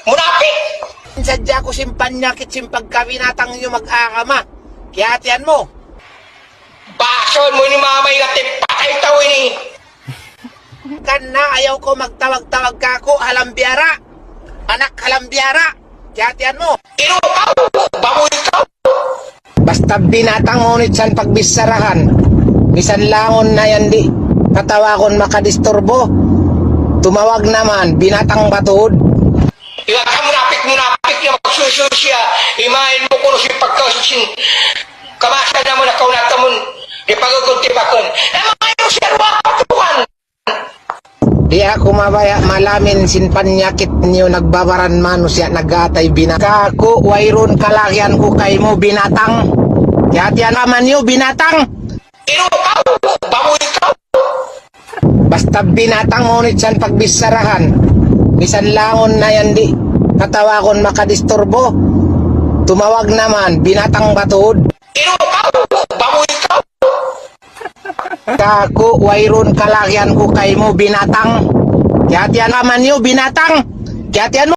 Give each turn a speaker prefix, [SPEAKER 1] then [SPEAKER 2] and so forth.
[SPEAKER 1] Munapik!
[SPEAKER 2] Sadya ko simpanyakit simpagkabinatang nyo mag-akama. Kaya hatian mo.
[SPEAKER 1] Bason mo ni mamay natin patay tao ini.
[SPEAKER 2] Kan na ayaw ko magtawag-tawag ka ko halambiara. Anak halambiara. Kaya hatian mo.
[SPEAKER 1] Inukaw! Baboy ka!
[SPEAKER 2] Basta binatang ngunit san pagbisarahan. Bisan langon na yan di. Katawakon makadisturbo. Tumawag naman, binatang batuod.
[SPEAKER 1] Iwag ka munapik yung magsususya. Imahin mo kung si pagkausin. Kamasa naman na kaunatamun. Ipaguguntibakan. Mga yung sirwa patukan.
[SPEAKER 2] Di ako mabaya malamin sinpanyakit niyo nagbabaran mano siya nagatay binatang. Kako, wayron kalakyan ko kay mo binatang. Kaya hatian naman niyo binatang.
[SPEAKER 1] Inukaw! Baboy ka!
[SPEAKER 2] Basta binatang ngunit san pagbisarahan. Bisan langon na yan di. Katawakon makadisturbo. Tumawag naman, binatang batuod.
[SPEAKER 1] Inukaw! Baboy ka!
[SPEAKER 2] Kako, wayron kalakyan ko kay mo binatang. Kaya hatian naman niyo binatang. Kaya hatian mo.